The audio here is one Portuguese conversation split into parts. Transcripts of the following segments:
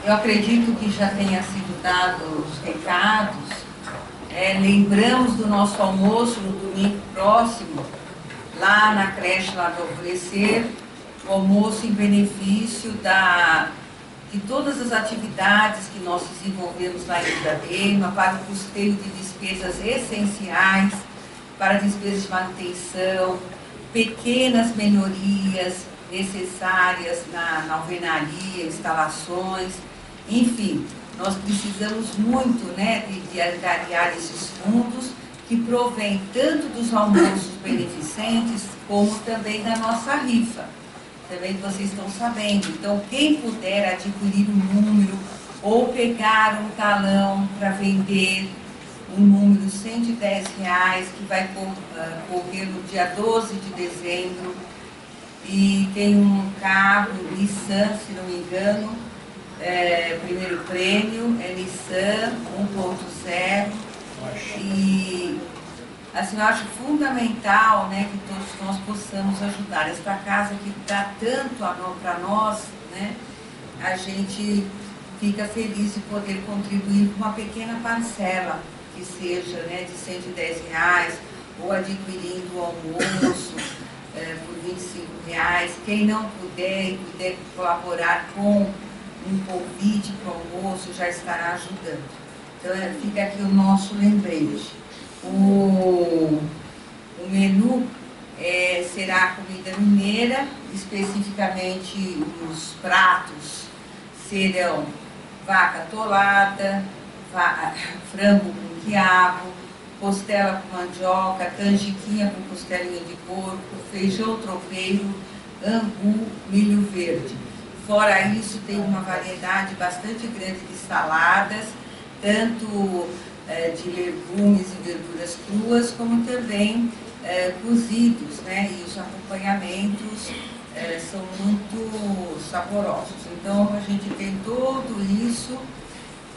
Eu acredito que já tenha sido dado os recados. Lembramos do nosso almoço no domingo próximo, lá na creche lá do Alvorecer, o almoço em benefício de todas as atividades que nós desenvolvemos lá em Diadema, para o custeio de despesas essenciais, para despesas de manutenção, pequenas melhorias necessárias na alvenaria, instalações, enfim, nós precisamos muito, né, de angariar esses fundos que provém tanto dos almoços beneficentes como também da nossa rifa. Também vocês estão sabendo. Então, quem puder adquirir um número ou pegar um talão para vender um número de R$110, que vai correr no dia 12 de dezembro, e tem um carro Nissan, se não me engano, primeiro prêmio é Nissan 1.0, e assim, eu acho fundamental, né, que todos nós possamos ajudar. Esta casa que dá tanto para nós, né, a gente fica feliz de poder contribuir com uma pequena parcela, que seja, né, de R$110, ou adquirindo o almoço por R$25. Quem não puder e puder colaborar com um convite para o almoço, já estará ajudando. Então, fica aqui o nosso lembrete. O menu será comida mineira, especificamente os pratos serão vaca atolada, frango com quiabo, costela com mandioca, canjiquinha com costelinha de porco, feijão tropeiro, angu, milho verde. Fora isso, tem uma variedade bastante grande de saladas, tanto de legumes e verduras cruas, como também cozidos, né? E os acompanhamentos são muito saborosos. Então, a gente tem tudo isso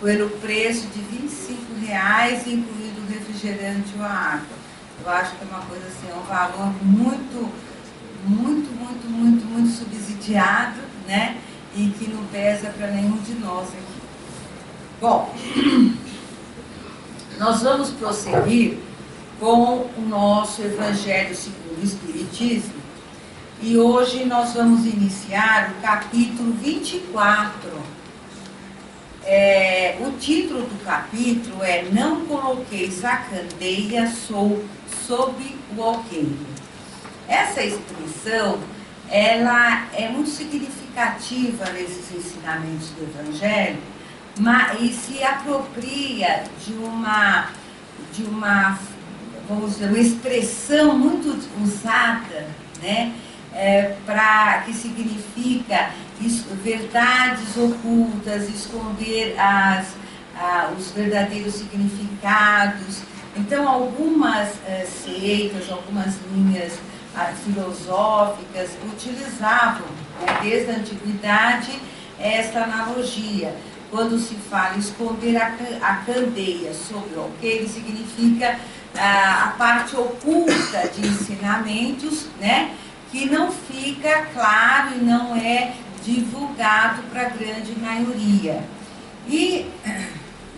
pelo preço de R$25, incluído o refrigerante ou a água. Eu acho que é uma coisa assim, um valor muito subsidiado, né? E que não pesa para nenhum de nós aqui. Bom, nós vamos prosseguir com o nosso Evangelho segundo o Espiritismo, e hoje nós vamos iniciar o capítulo 24. O título do capítulo é Não coloqueis a candeia sob o alqueire. Essa expressão, ela é muito significativa nesses ensinamentos do Evangelho, e se apropria de uma, vamos dizer, uma expressão muito usada, né, que significa verdades ocultas, esconder os verdadeiros significados. Então, algumas seitas, algumas linhas filosóficas utilizavam, né, desde a antiguidade, essa analogia. Quando se fala esconder a candeia sobre o alqueire, significa a parte oculta de ensinamentos, né, que não fica claro e não é divulgado para a grande maioria. E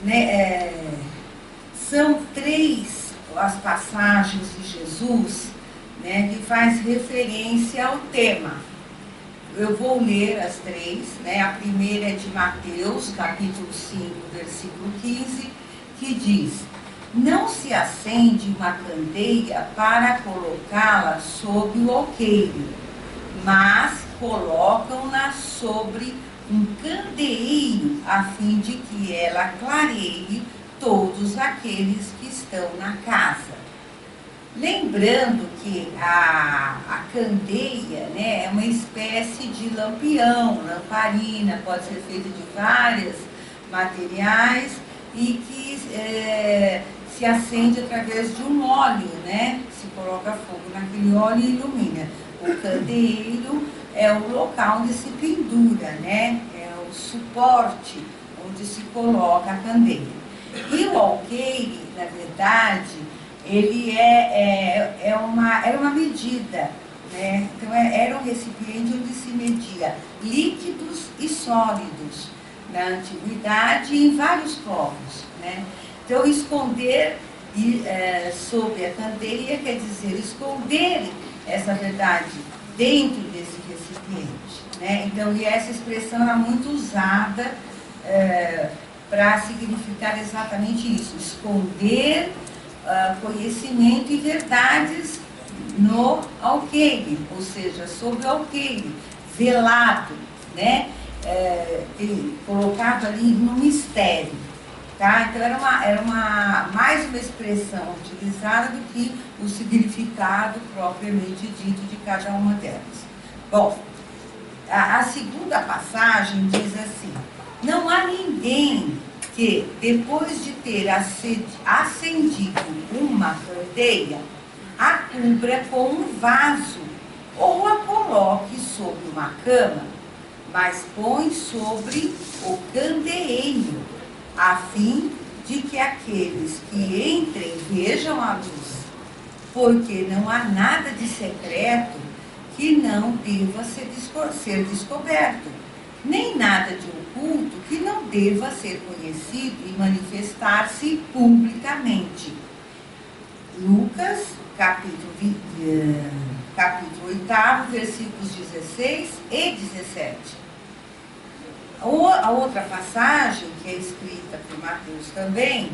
né, são 3 as passagens de Jesus, né, que faz referência ao tema. Eu vou ler as 3, né? A primeira é de Mateus, capítulo 5, versículo 15, que diz: não se acende uma candeia para colocá-la sob o alqueire, mas colocam-na sobre um candeeiro, a fim de que ela clareie todos aqueles que estão na casa. Lembrando que a candeia, né, é uma espécie de lampião, lamparina, pode ser feita de vários materiais e que se acende através de um óleo, né? Se coloca fogo naquele óleo e ilumina. O candeeiro é o local onde se pendura, né? É o suporte onde se coloca a candeia. E o alqueire, na verdade, ele era uma medida, né? Então era um recipiente onde se media líquidos e sólidos. na antiguidade e em vários povos, né? Então, esconder sob a candeia quer dizer esconder essa verdade dentro desse recipiente, né? Então, e essa expressão era muito usada para significar exatamente isso, esconder conhecimento e verdades no alqueire, ou seja, sobre o alqueire, velado, né? Colocado ali no mistério, tá? Então era mais uma expressão utilizada do que o significado propriamente dito de cada uma delas. Bom, a segunda passagem diz assim: não há ninguém que, depois de ter acendido uma candeia, a cubra com um vaso ou a coloque sobre uma cama, mas põe sobre o candeeiro, a fim de que aqueles que entrem vejam a luz, porque não há nada de secreto que não deva ser descoberto, nem nada de oculto que não deva ser conhecido e manifestar-se publicamente. Lucas, capítulo 8, versículos 16 e 17. A outra passagem, que é escrita por Mateus também,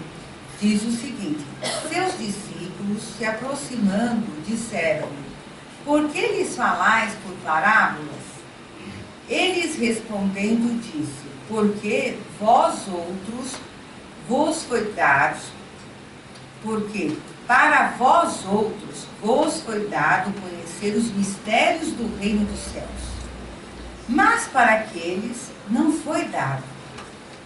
diz o seguinte: seus discípulos, se aproximando, disseram-lhe: por que lhes falais por parábolas? Eles respondendo disse: porque vós outros vos foi dado, porque para vós outros vos foi dado conhecer os mistérios do reino dos céus, mas para aqueles não foi dado.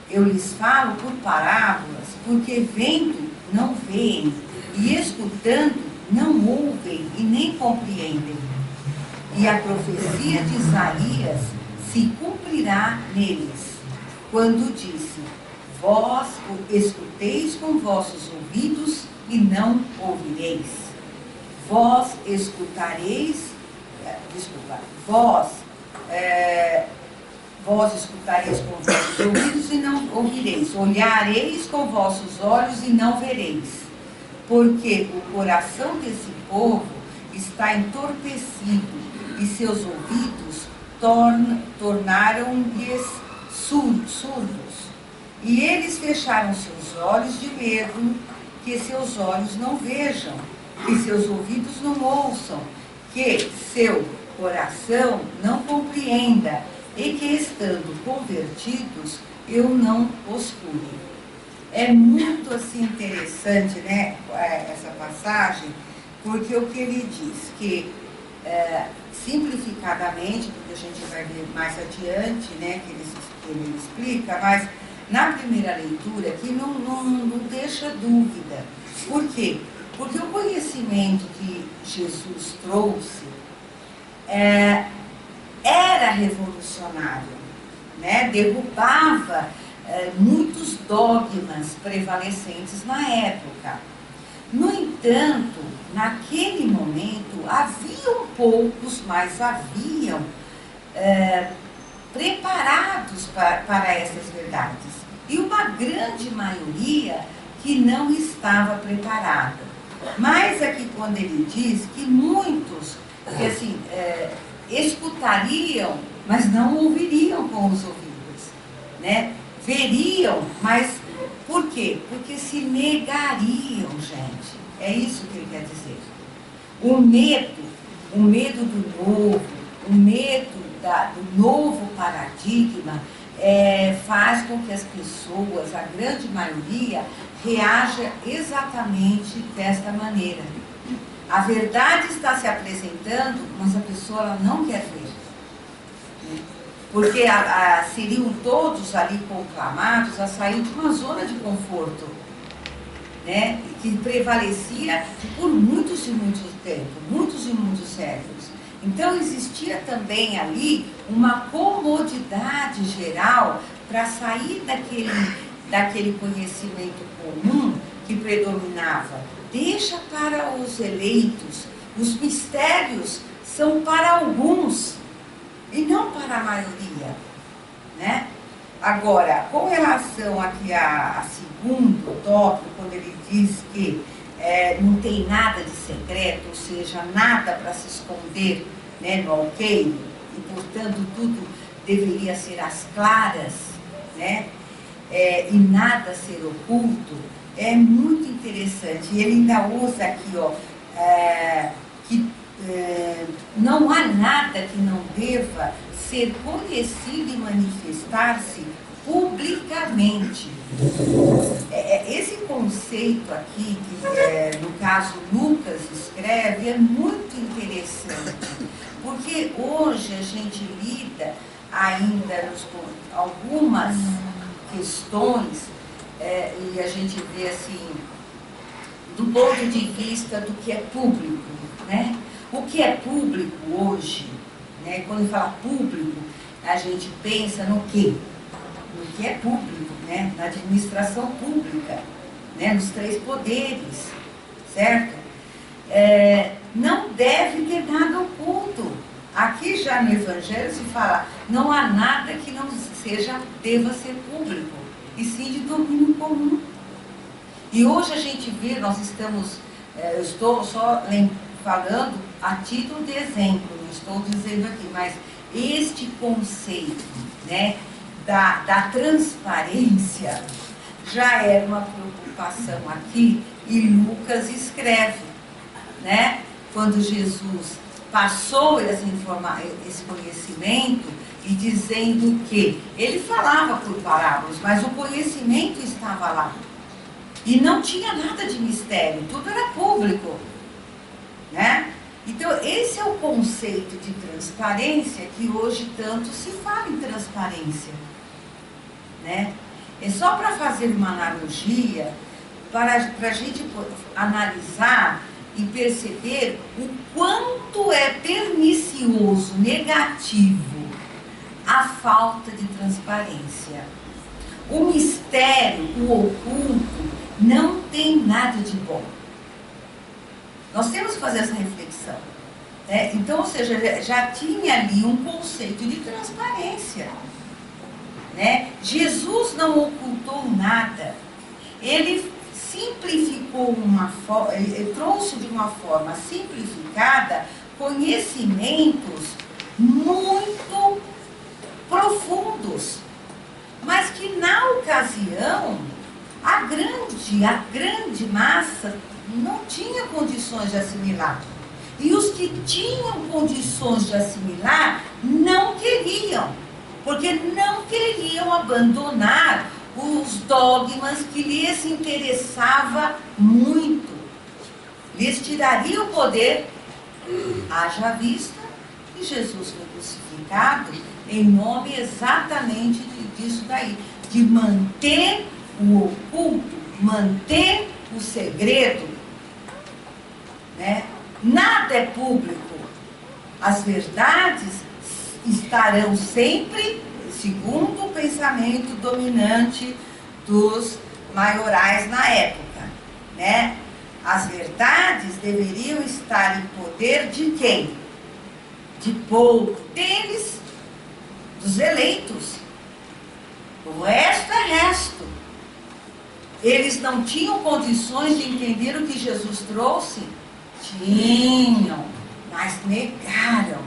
Eu lhes falo por parábolas, porque vendo não veem, e escutando não ouvem e nem compreendem. E a profecia de Isaías se cumprirá neles, quando disse: vós escuteis com vossos ouvidos e não ouvireis. Vós escutareis, vós escutareis com vossos ouvidos e não ouvireis. Olhareis com vossos olhos e não vereis. Porque o coração desse povo está entorpecido e seus ouvidos tornaram-lhes surdos. E eles fecharam seus olhos de medo que seus olhos não vejam, que seus ouvidos não ouçam, que seu coração não compreenda, e que, estando convertidos, eu não os cure. É muito assim interessante, né, essa passagem, porque o que ele diz, que simplificadamente, porque a gente vai ver mais adiante, né, que ele explica, mas na primeira leitura aqui não deixa dúvida. Por quê? Porque o conhecimento que Jesus trouxe era revolucionário, né? Derrubava muitos dogmas prevalecentes na época. No entanto, naquele momento, haviam poucos, mas haviam preparados para essas verdades. E uma grande maioria que não estava preparada. Mas aqui quando ele diz que muitos, que assim, escutariam, mas não ouviriam com os ouvidos, né? Veriam, mas por quê? Porque se negariam, gente. É isso que ele quer dizer. O medo do novo, o medo do novo paradigma faz com que as pessoas, a grande maioria, reaja exatamente desta maneira. A verdade está se apresentando, mas a pessoa ela não quer ver. Porque seriam todos ali conclamados a sair de uma zona de conforto, né, que prevalecia por muitos e muitos tempos, muitos e muitos séculos. Então existia também ali uma comodidade geral para sair daquele conhecimento comum que predominava. Deixa para os eleitos, os mistérios são para alguns e não para a maioria, né? Agora, com relação aqui a segundo tópico, quando ele diz que não tem nada de secreto, ou seja, nada para se esconder, né, no alqueire, e portanto tudo deveria ser às claras, né, e nada ser oculto, é muito interessante. E ele ainda usa aqui, ó, que não há nada que não deva ser conhecido e manifestar-se publicamente. Esse conceito aqui, que no caso Lucas escreve, é muito interessante, porque hoje a gente lida ainda com algumas questões, e a gente vê assim, do ponto de vista do que é público, né? O que é público hoje, né? Quando fala público, a gente pensa no quê? No que é público, né? Na administração pública, né? Nos 3 poderes, certo? Não deve ter nada oculto. Aqui já no Evangelho se fala, não há nada que não deva ser público, e sim de domínio comum. E hoje a gente vê, nós estamos, eu estou só falando a título de exemplo, não estou dizendo aqui, mas este conceito, né, da transparência já era uma preocupação aqui, e Lucas escreve, né, quando Jesus passou esse conhecimento, e dizendo que ele falava por parábolas, mas o conhecimento estava lá. E não tinha nada de mistério, tudo era público, né? Então, esse é o conceito de transparência que hoje tanto se fala em transparência, né? É só para fazer uma analogia, para a gente analisar e perceber o quanto é pernicioso, negativo, a falta de transparência. O mistério, o oculto, não tem nada de bom. Nós temos que fazer essa reflexão, né? Então, ou seja, já tinha ali um conceito de transparência, né? Jesus não ocultou nada. Ele simplificou ele trouxe de uma forma simplificada conhecimentos muito profundos, mas que na ocasião a grande massa não tinha condições de assimilar. E os que tinham condições de assimilar não queriam, porque não queriam abandonar os dogmas que lhes interessava muito. Lhes tiraria o poder, haja vista que Jesus foi crucificado em nome exatamente disso daí, de manter o oculto, manter o segredo, né? Nada é público. As verdades estarão sempre segundo o pensamento dominante dos maiorais na época, né? As verdades deveriam estar em poder de quem? De pouco deles, dos eleitos. O resto é resto. Eles não tinham condições de entender o que Jesus trouxe? Tinham, mas negaram,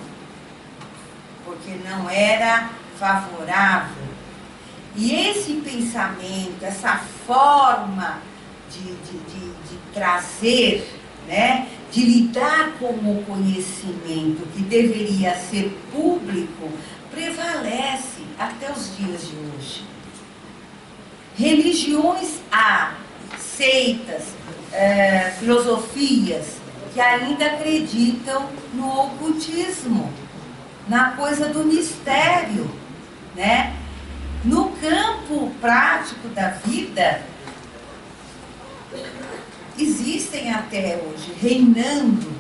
porque não era favorável. E esse pensamento, essa forma de trazer, né, de lidar com o conhecimento que deveria ser público, prevalece até os dias de hoje. Religiões há, seitas, filosofias que ainda acreditam no ocultismo, na coisa do mistério, né? No campo prático da vida, existem até hoje, reinando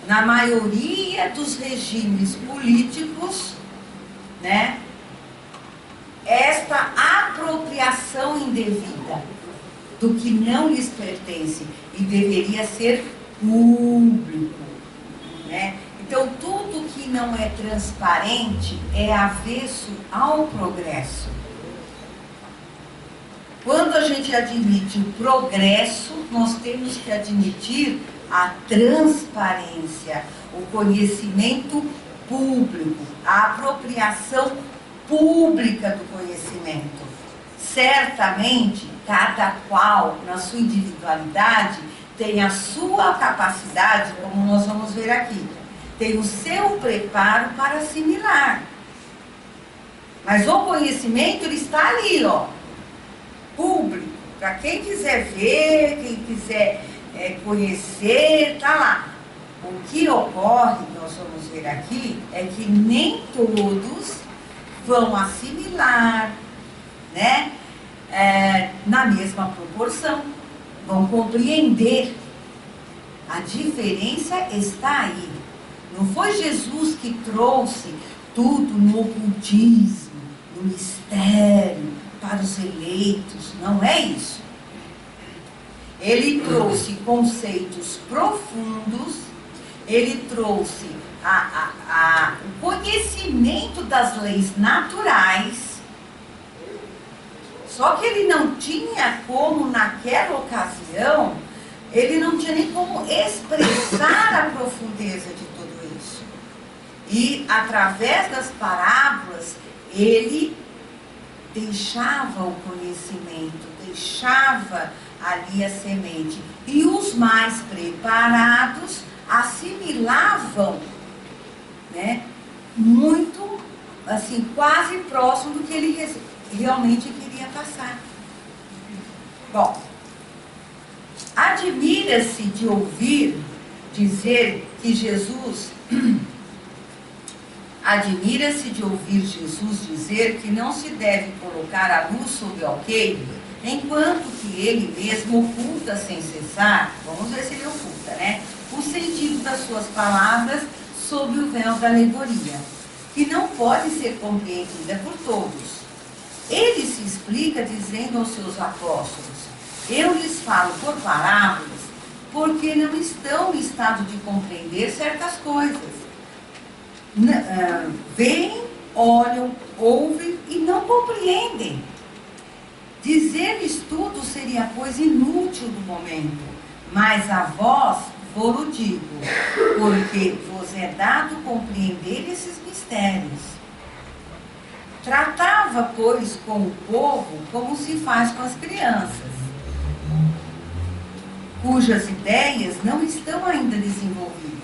na maioria dos regimes políticos, né, esta apropriação indevida do que não lhes pertence e deveria ser público, né? Então, tudo que não é transparente é avesso ao progresso. gente admite o progresso, nós temos que admitir a transparência, o conhecimento público, a apropriação pública do conhecimento. Certamente, cada qual, na sua individualidade, tem a sua capacidade, como nós vamos ver aqui, tem o seu preparo para assimilar. Mas o conhecimento, ele está ali, ó, público, para quem quiser ver, quem quiser conhecer, está lá. O que ocorre, nós vamos ver aqui, é que nem todos vão assimilar, né, na mesma proporção, vão compreender. A diferença está aí. Não foi Jesus que trouxe tudo no ocultismo, no mistério, para os eleitos, não é isso. Ele trouxe conceitos profundos, ele trouxe o conhecimento das leis naturais, só que ele não tinha como, naquela ocasião, ele não tinha nem como expressar a profundeza de tudo isso. E, através das parábolas, ele deixava o conhecimento, deixava ali a semente. E os mais preparados assimilavam, né, muito, assim, quase próximo do que ele realmente queria passar. Bom, admira-se de ouvir dizer que Jesus... Admira-se de ouvir Jesus dizer que não se deve colocar a luz sobre o alqueire, enquanto que ele mesmo oculta sem cessar, vamos ver se ele oculta, né, o sentido das suas palavras sob o véu da alegoria, que não pode ser compreendida por todos. Ele se explica dizendo aos seus apóstolos: eu lhes falo por parábolas, porque não estão no estado de compreender certas coisas. Veem, olham, ouvem e não compreendem. Dizer-lhes tudo seria coisa inútil do momento, mas a vós vos digo, porque vos é dado compreender esses mistérios. Tratava, pois, com o povo como se faz com as crianças, cujas ideias não estão ainda desenvolvidas.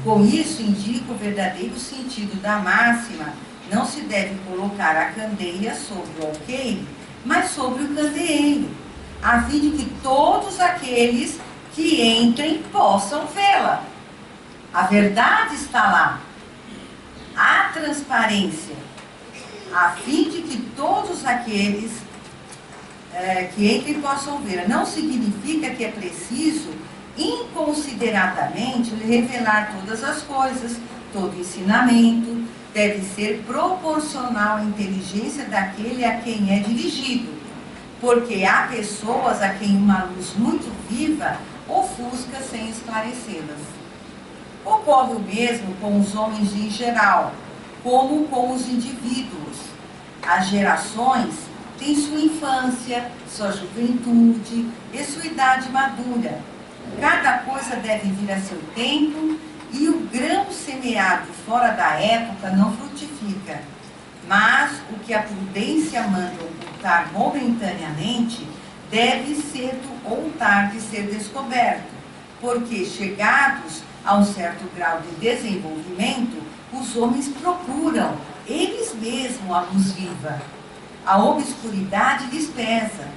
Com isso, indica o verdadeiro sentido da máxima: não se deve colocar a candeia sobre o alqueire, mas sobre o candeeiro, a fim de que todos aqueles que entrem possam vê-la. A verdade está lá, a transparência, a fim de que todos aqueles que entrem possam vê-la. Não significa que é preciso inconsideradamente revelar todas as coisas. Todo ensinamento deve ser proporcional à inteligência daquele a quem é dirigido, porque há pessoas a quem uma luz muito viva ofusca sem esclarecê-las. Ocorre o mesmo com os homens em geral, como com os indivíduos. As gerações têm sua infância, sua juventude e sua idade madura. Cada coisa deve vir a seu tempo, e o grão semeado fora da época não frutifica. Mas o que a prudência manda ocultar momentaneamente deve cedo ou tarde ser descoberto, porque, chegados a um certo grau de desenvolvimento, os homens procuram eles mesmos a luz viva. A obscuridade lhes pesa.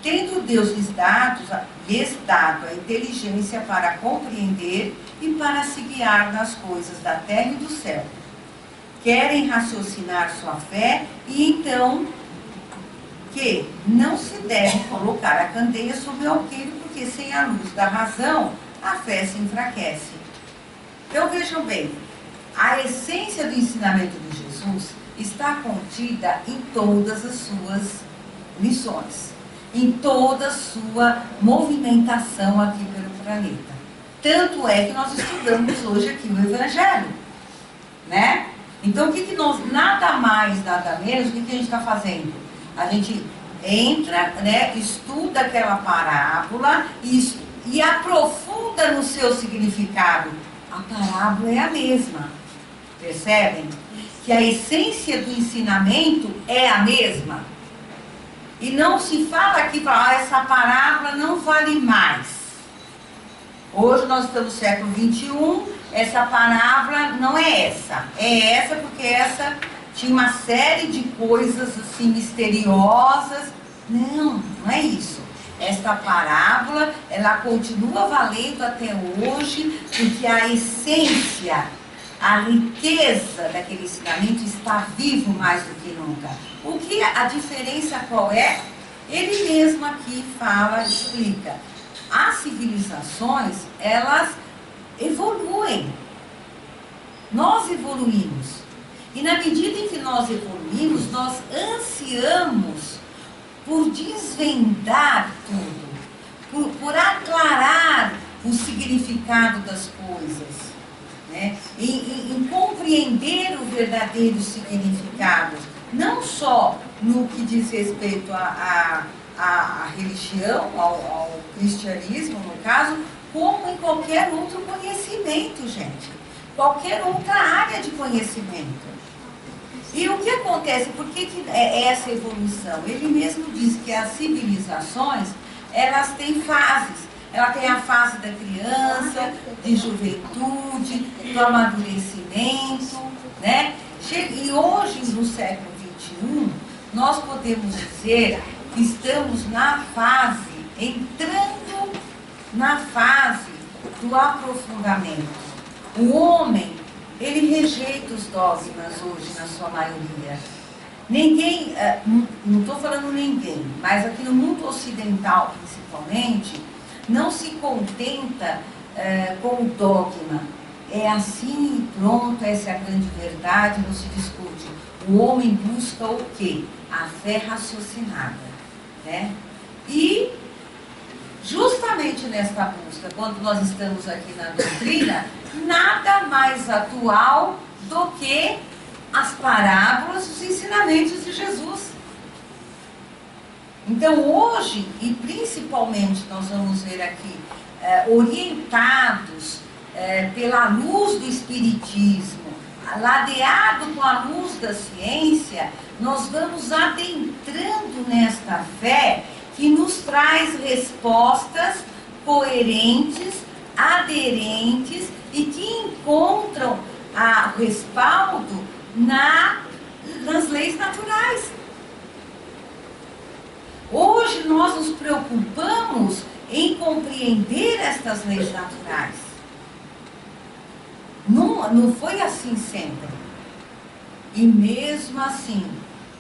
Tendo Deus lhes dado a inteligência para compreender e para se guiar nas coisas da terra e do céu. Querem raciocinar sua fé, e então que não se deve colocar a candeia sobre o alqueire, porque sem a luz da razão a fé se enfraquece. Então vejam bem, a essência do ensinamento de Jesus está contida em todas as suas lições, em toda a sua movimentação aqui pelo planeta. Tanto é que nós estudamos hoje aqui o Evangelho, né? Então, o que nós, nada mais, nada menos, o que a gente está fazendo? A gente entra, né, estuda aquela parábola e aprofunda no seu significado. A parábola é a mesma, percebem? Que a essência do ensinamento é a mesma. E não se fala aqui, essa parábola não vale mais. Hoje nós estamos no século XXI, essa parábola não é essa. É essa porque essa tinha uma série de coisas assim misteriosas. Não, não é isso. Esta parábola, ela continua valendo até hoje, porque a essência, a riqueza daquele ensinamento está vivo mais do que nunca. O que a diferença qual é? Ele mesmo aqui fala, explica. As civilizações, elas evoluem. Nós evoluímos. E na medida em que nós evoluímos, nós ansiamos por desvendar tudo, por aclarar o significado das coisas, né? Em compreender o verdadeiro significado, não só no que diz respeito à religião, ao cristianismo, no caso, como em qualquer outro conhecimento, gente. Qualquer outra área de conhecimento. E o que acontece? Por que é essa evolução? Ele mesmo diz que as civilizações, elas têm fases. Ela tem a fase da criança, de juventude, do amadurecimento, né? E hoje, no século XXI, nós podemos dizer que estamos entrando na fase do aprofundamento. O homem, ele rejeita os dogmas hoje, na sua maioria. Ninguém, não estou falando ninguém, mas aqui no mundo ocidental, principalmente, não se contenta com o dogma. É assim e pronto, essa é a grande verdade, não se discute. O homem busca o quê? A fé raciocinada, né? E justamente nesta busca, quando nós estamos aqui na doutrina, nada mais atual do que as parábolas, os ensinamentos de Jesus. Então hoje, e principalmente nós vamos ver aqui, orientados pela luz do Espiritismo, ladeado com a luz da ciência, nós vamos adentrando nesta fé que nos traz respostas coerentes, aderentes e que encontram respaldo nas leis naturais. Hoje nós nos preocupamos em compreender estas leis naturais. Não foi assim sempre. E mesmo assim,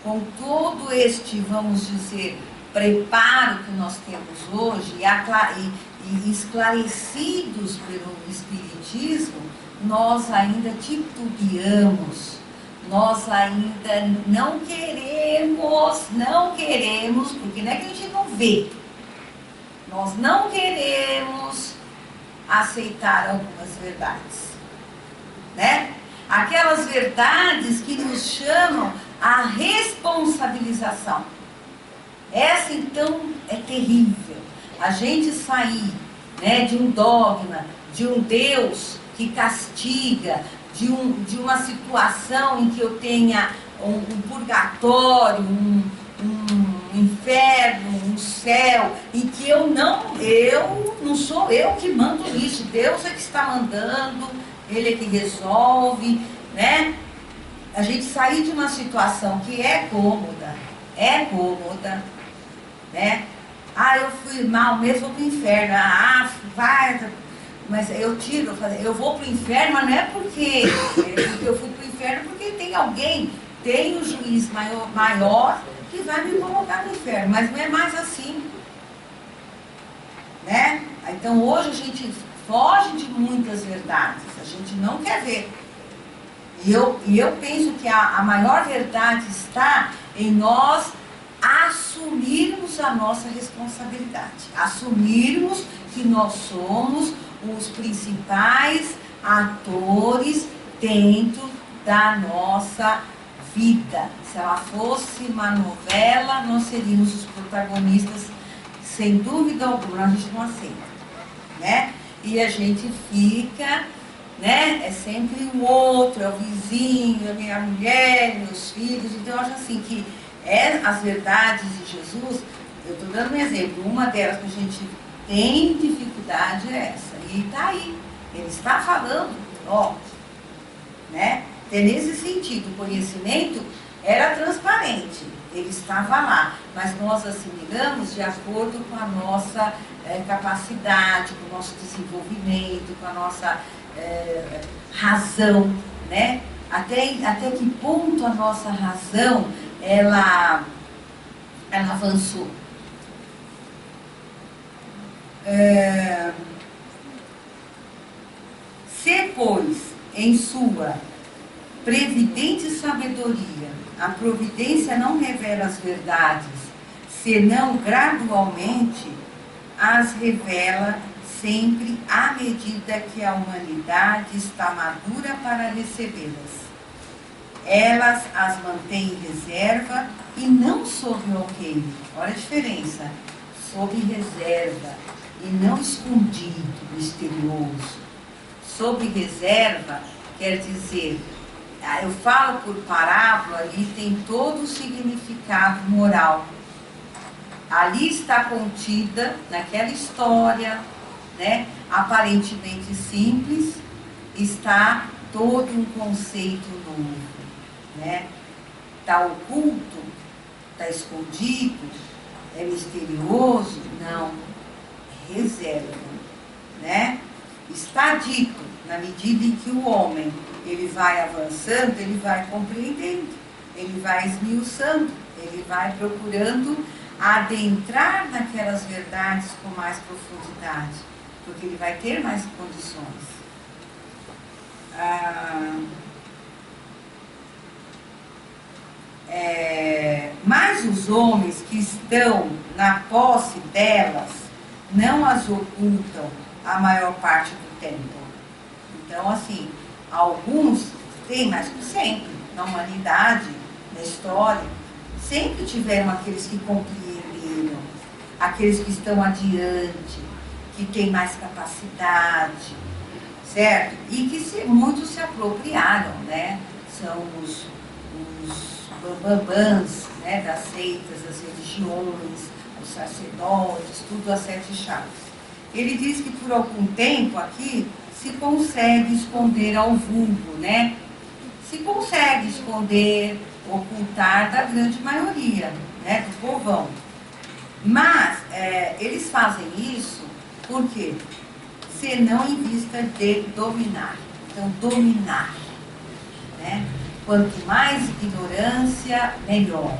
com todo este, vamos dizer, preparo que nós temos hoje e esclarecidos pelo Espiritismo, nós ainda titubeamos, nós ainda não queremos, porque não é que a gente não vê, nós não queremos aceitar algumas verdades, né? Aquelas verdades que nos chamam à responsabilização. Essa, então, é terrível. A gente sair, né, de um dogma, de um Deus que castiga, de uma situação em que eu tenha um purgatório, um inferno, um céu, em que eu não sou eu que mando isso, Deus é que está mandando, Ele é que resolve, né? A gente sair de uma situação que é cômoda, né? Eu fui mal mesmo, vou para o inferno. Vai, mas eu vou para o inferno, mas não é porque eu fui para o inferno, porque tem um juiz maior que vai me colocar no inferno, mas não é mais assim, né? Então hoje a gente foge de muitas verdades, a gente não quer ver. E eu penso que a maior verdade está em nós assumirmos a nossa responsabilidade, assumirmos que nós somos os principais atores dentro da nossa vida. Se ela fosse uma novela, nós seríamos os protagonistas, sem dúvida alguma, a gente não aceita, né? E a gente fica, né? É sempre o outro, é o vizinho, a minha mulher, meus filhos. Então, eu acho assim que as verdades de Jesus, eu estou dando um exemplo, uma delas que a gente tem dificuldade é essa. E está aí, ele está falando, ó, né? Então, nesse sentido, o conhecimento era transparente, ele estava lá, mas nós assimilamos de acordo com a nossa capacidade, com o nosso desenvolvimento, com a nossa razão, né? Até que ponto a nossa razão, ela avançou. Se, pois, em sua previdente sabedoria, a providência não revela as verdades, senão gradualmente as revela sempre à medida que a humanidade está madura para recebê-las. Elas as mantêm em reserva e não sob o alqueire. Olha a diferença. Sob reserva e não escondido, misterioso. Sob reserva quer dizer, eu falo por parábola, ali tem todo o significado moral. Ali está contida, naquela história, né, aparentemente simples, está todo um conceito novo, né? Está oculto, está escondido, é misterioso? Não, é reserva, né? Está dito, na medida em que o homem, ele vai avançando, ele vai compreendendo, ele vai esmiuçando, ele vai procurando adentrar naquelas verdades com mais profundidade, porque ele vai ter mais condições. Mas os homens que estão na posse delas não as ocultam a maior parte do tempo. Então, assim, alguns têm, mas sempre, na humanidade, na história, sempre tiveram aqueles que compreenderam, aqueles que estão adiante, que têm mais capacidade, certo? E que muitos se apropriaram, né? São os bambambãs, né? Das seitas, das religiões, os sacerdotes, tudo às 7 chaves. Ele diz que por algum tempo aqui se consegue esconder ao vulgo, né? Se consegue esconder, ocultar da grande maioria, né? Do povão. Mas eles fazem isso por quê? Senão em vista de dominar. Então, dominar, né? Quanto mais ignorância, melhor.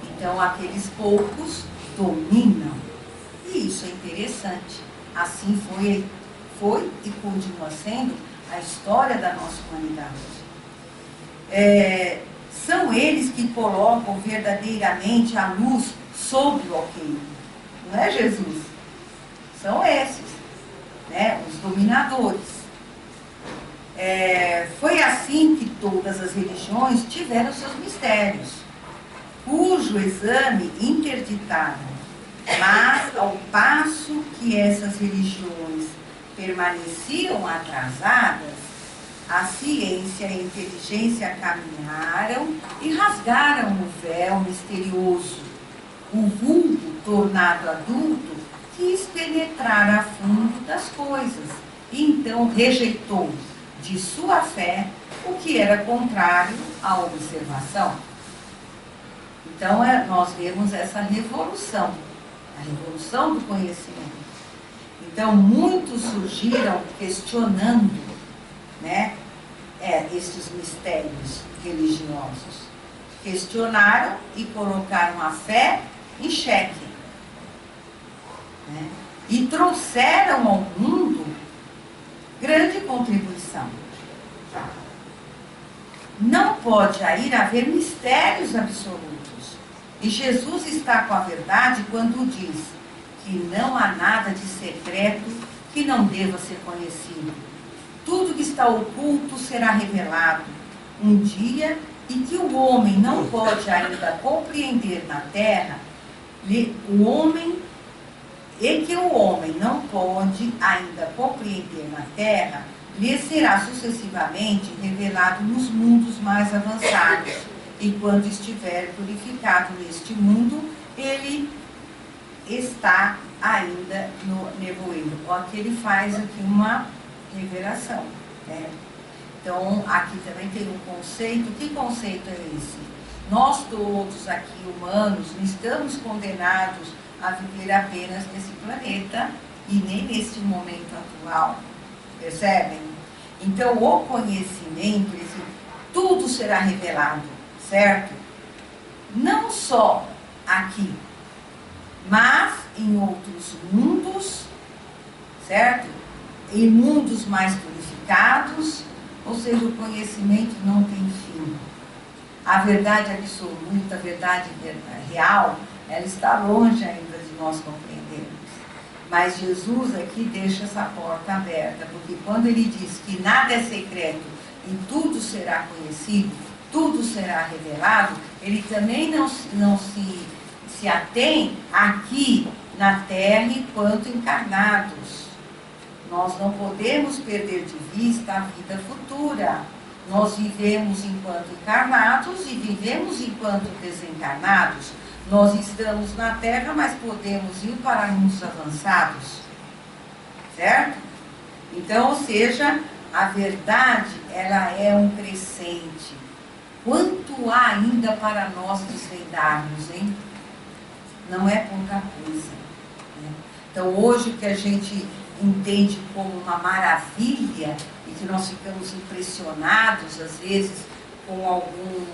Então, aqueles poucos dominam. E isso é interessante. Assim foi e continua sendo a história da nossa humanidade. São eles que colocam verdadeiramente a luz sobre o alqueire. Não é Jesus? São esses, né? Os dominadores. Foi assim que todas as religiões tiveram seus mistérios, cujo exame interditaram. Mas, ao passo que essas religiões permaneciam atrasadas, a ciência e a inteligência caminharam e rasgaram o véu misterioso. O vulgo, tornado adulto, quis penetrar a fundo das coisas, e então rejeitou de sua fé o que era contrário à observação. Então, nós vemos essa revolução, a revolução do conhecimento. Então, muitos surgiram questionando, né, estes mistérios religiosos. Questionaram e colocaram a fé em xeque, né? E trouxeram ao mundo grande contribuição. Não pode aí haver mistérios absolutos. E Jesus está com a verdade quando diz que não há nada de secreto que não deva ser conhecido. Tudo que está oculto será revelado. Um dia e que o homem não pode ainda compreender na terra, o homem não pode ainda compreender na terra, lhe será sucessivamente revelado nos mundos mais avançados. E quando estiver purificado neste mundo, ele está ainda no nevoeiro. Aqui ele faz aqui uma revelação, né? Então, aqui também tem um conceito. Que conceito é esse? Nós todos aqui, humanos, não estamos condenados a viver apenas nesse planeta e nem neste momento atual. Percebem? Então, o conhecimento, tudo será revelado, certo? Não só aqui, mas em outros mundos, certo? Em mundos mais purificados, ou seja, o conhecimento não tem fim. A verdade absoluta, a verdade real, ela está longe ainda de nós compreendermos. Mas Jesus aqui deixa essa porta aberta, porque quando ele diz que nada é secreto e tudo será conhecido, tudo será revelado, ele também não se atém aqui na terra enquanto encarnados. Nós não podemos perder de vista a vida futura. Nós vivemos enquanto encarnados e vivemos enquanto desencarnados. Nós estamos na Terra, mas podemos ir para mundos avançados. Certo? Então, ou seja, a verdade, ela é um crescente. Quanto há ainda para nós desvendarmos, hein? Não é pouca coisa, né? Então, hoje que a gente entende como uma maravilha e que nós ficamos impressionados, às vezes, com alguns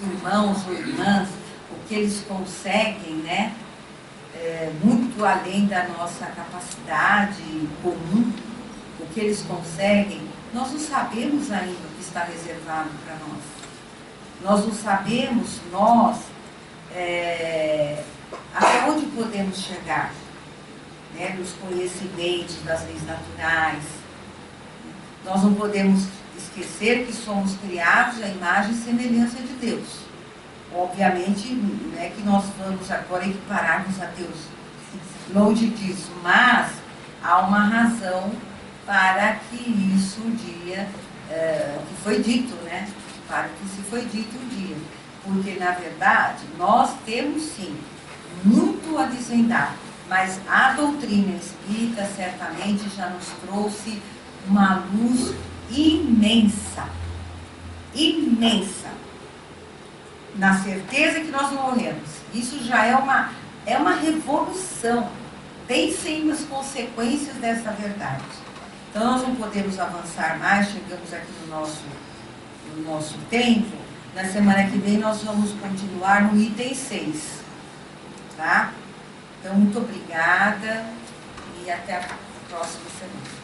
irmãos ou irmãs, o que eles conseguem, né? Muito além da nossa capacidade comum, o que eles conseguem, nós não sabemos ainda o que está reservado para nós. Nós não sabemos, até onde podemos chegar, né, nos conhecimentos das leis naturais. Nós não podemos esquecer que somos criados à imagem e semelhança de Deus. Obviamente, não é que nós vamos agora equiparar-nos a Deus, longe disso, mas há uma razão para que isso um dia, que foi dito, né? Para que se foi dito um dia. Porque, na verdade, nós temos sim muito a desvendar, mas a doutrina espírita certamente já nos trouxe uma luz imensa, imensa, na certeza que nós não morremos. Isso já é uma revolução. Pensem nas consequências dessa verdade. Então, nós não podemos avançar mais, chegamos aqui no nosso tempo. Na semana que vem, nós vamos continuar no item 6. Tá? Então, muito obrigada e até a próxima semana.